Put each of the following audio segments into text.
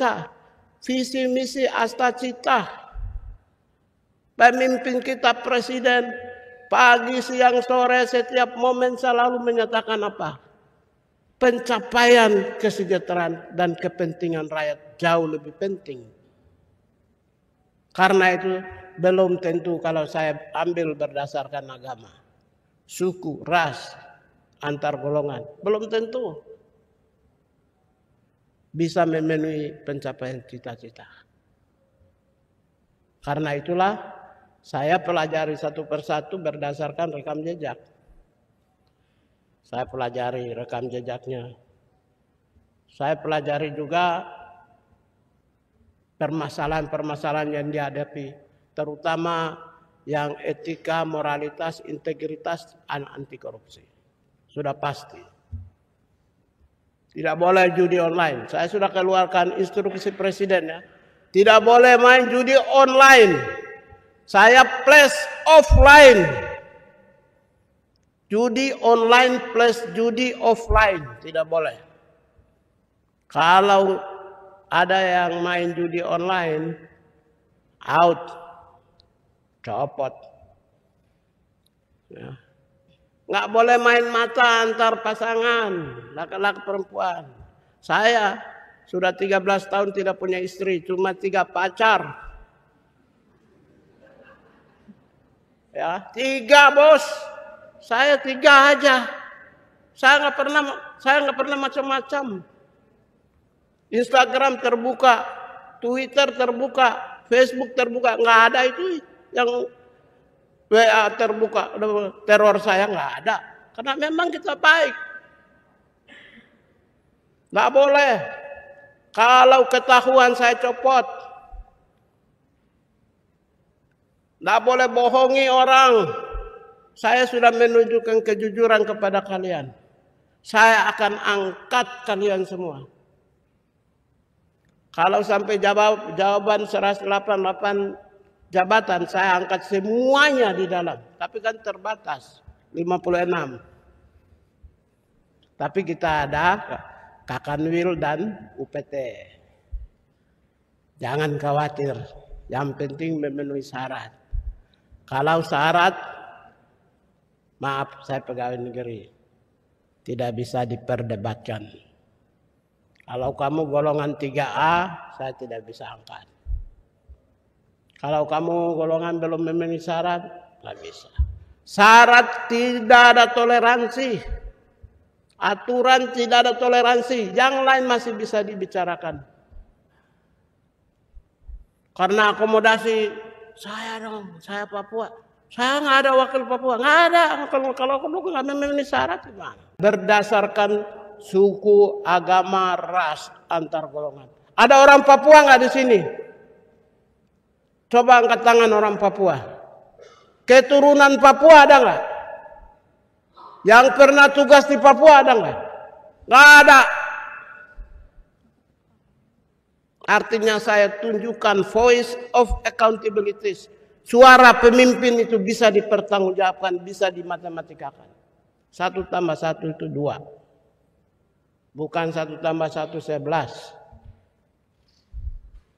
bangsa, visi misi asta-cita pemimpin kita presiden, pagi, siang, sore, setiap momen selalu menyatakan apa? Pencapaian kesejahteraan dan kepentingan rakyat jauh lebih penting. Karena itu belum tentu kalau saya ambil berdasarkan agama, suku, ras, antar golongan, belum tentu bisa memenuhi pencapaian cita-cita. Karena itulah saya pelajari satu persatu berdasarkan rekam jejak. Saya pelajari rekam jejaknya. Saya pelajari juga permasalahan-permasalahan yang dihadapi, terutama yang etika, moralitas, integritas, dan anti korupsi. Sudah pasti. Tidak boleh judi online. Saya sudah keluarkan instruksi presiden ya. Tidak boleh main judi online. Saya plus offline. Judi online plus judi offline. Tidak boleh. Kalau ada yang main judi online, out. Copot. Ya. Nggak boleh main mata antar pasangan. Laki-laki perempuan. Saya sudah 13 tahun tidak punya istri. Cuma 3 pacar. Ya, 3 bos, saya 3 aja. Saya nggak pernah macam-macam. Instagram terbuka, Twitter terbuka, Facebook terbuka, nggak ada itu yang WA terbuka, teror saya nggak ada. Karena memang kita baik. Nggak boleh. Kalau ketahuan saya copot. Tidak boleh bohongi orang. Saya sudah menunjukkan kejujuran kepada kalian. Saya akan angkat kalian semua. Kalau sampai jawaban 188 jabatan, saya angkat semuanya di dalam. Tapi kan terbatas, 56. Tapi kita ada Kakanwil dan UPT. Jangan khawatir, yang penting memenuhi syarat. Kalau syarat, maaf saya pegawai negeri, tidak bisa diperdebatkan. Kalau kamu golongan 3A, saya tidak bisa angkat. Kalau kamu golongan belum memenuhi syarat, nggak bisa. Syarat tidak ada toleransi. Aturan tidak ada toleransi. Yang lain masih bisa dibicarakan. Karena akomodasi, saya Papua. Saya nggak ada wakil Papua, nggak ada. Kalau nggak memenuhi syarat gimana? Berdasarkan suku, agama, ras, antar golongan. Ada orang Papua nggak di sini? Coba angkat tangan orang Papua. Keturunan Papua ada nggak? Yang pernah tugas di Papua ada nggak? Nggak ada. Artinya saya tunjukkan voice of accountability. Suara pemimpin itu bisa dipertanggungjawabkan, bisa dimatematikkan. 1 tambah 1 itu 2. Bukan 1 tambah 1 11.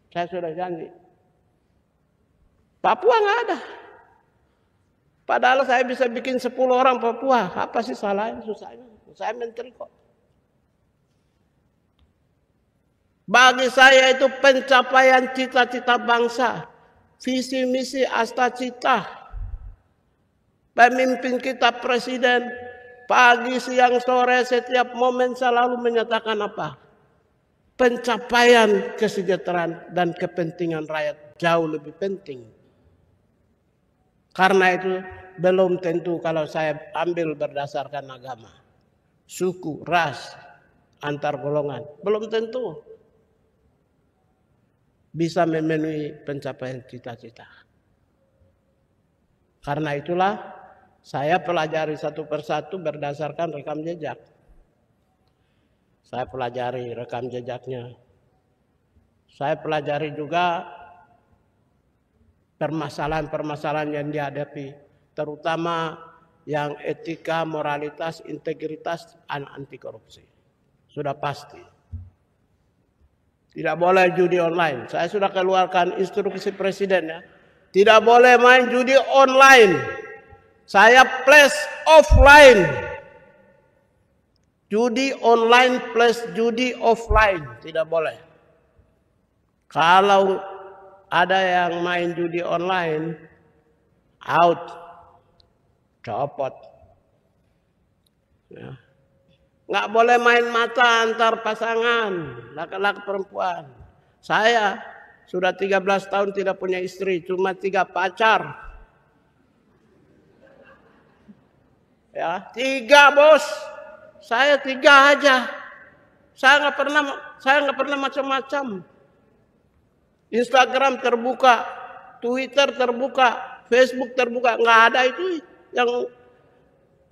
Saya sudah janji. Papua nggak ada. Padahal saya bisa bikin 10 orang Papua. Apa sih salahnya, susahnya? Saya menteri kok. Bagi saya itu pencapaian cita-cita bangsa, visi misi asta-cita pemimpin kita presiden, pagi, siang, sore, setiap momen selalu menyatakan apa? Pencapaian kesejahteraan dan kepentingan rakyat jauh lebih penting. Karena itu belum tentu kalau saya ambil berdasarkan agama, suku, ras, antar golongan, belum tentu bisa memenuhi pencapaian cita-cita. Karena itulah saya pelajari satu persatu berdasarkan rekam jejak. Saya pelajari rekam jejaknya. Saya pelajari juga permasalahan-permasalahan yang dihadapi, terutama yang etika, moralitas, integritas, dan anti korupsi. Sudah pasti. Tidak boleh judi online. Saya sudah keluarkan instruksi presiden ya. Tidak boleh main judi online. Saya plus offline. Judi online plus judi offline. Tidak boleh. Kalau ada yang main judi online, out. Copot. Ya. Nggak boleh main mata antar pasangan, laki-laki perempuan. Saya sudah 13 tahun tidak punya istri, cuma 3 pacar. Ya, 3 bos. Saya 3 aja. Saya nggak pernah macam-macam. Instagram terbuka, Twitter terbuka, Facebook terbuka, nggak ada itu yang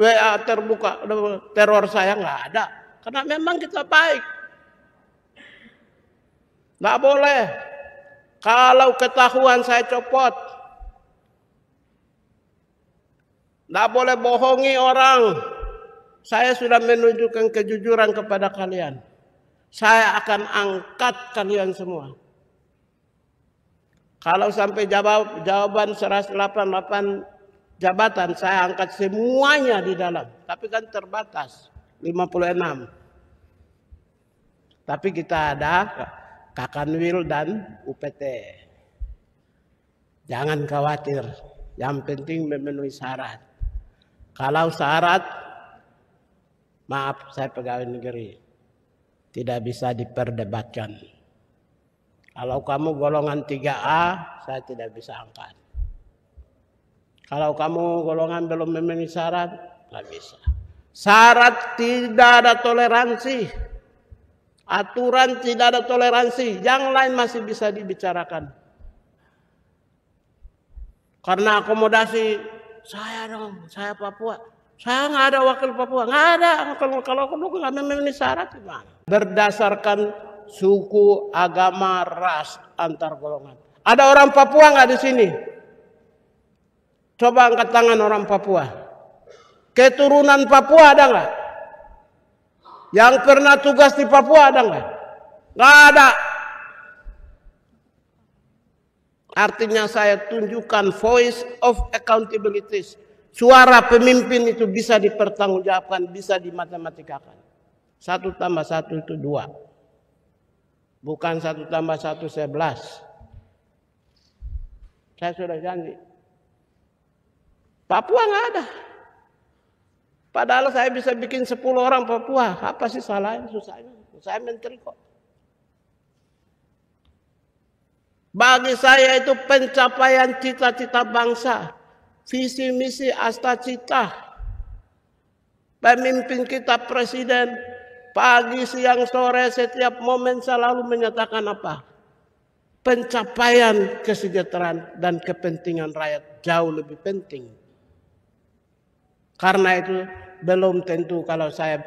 WA terbuka, teror saya nggak ada. Karena memang kita baik. Nggak boleh. Kalau ketahuan saya copot. Nggak boleh bohongi orang. Saya sudah menunjukkan kejujuran kepada kalian. Saya akan angkat kalian semua. Kalau sampai jawaban 188 jabatan, saya angkat semuanya di dalam. Tapi kan terbatas, 56. Tapi kita ada Kakanwil dan UPT. Jangan khawatir, yang penting memenuhi syarat. Kalau syarat, maaf saya pegawai negeri, tidak bisa diperdebatkan. Kalau kamu golongan 3A, saya tidak bisa angkat. Kalau kamu golongan belum memenuhi syarat, nggak bisa. Syarat tidak ada toleransi. Aturan tidak ada toleransi. Yang lain masih bisa dibicarakan. Karena akomodasi, saya Papua. Saya nggak ada wakil Papua, nggak ada. Kalau kamu nggak memenuhi syarat, gimana? Berdasarkan suku, agama, ras antar golongan. Ada orang Papua nggak di sini? Coba angkat tangan orang Papua. Keturunan Papua ada nggak? Yang pernah tugas di Papua ada nggak? Nggak ada. Artinya saya tunjukkan voice of accountability. Suara pemimpin itu bisa dipertanggungjawabkan, bisa dimatematika. 1 tambah 1 itu 2. Bukan 1 tambah 1 11. Saya sudah janji. Papua nggak ada. Padahal saya bisa bikin 10 orang Papua. Apa sih salahnya, susahnya? Saya menteri kok. Bagi saya itu pencapaian cita-cita bangsa. Visi misi asta cita. Pemimpin kita presiden. Pagi, siang, sore, setiap momen selalu menyatakan apa? Pencapaian kesejahteraan dan kepentingan rakyat jauh lebih penting. Karena itu belum tentu kalau saya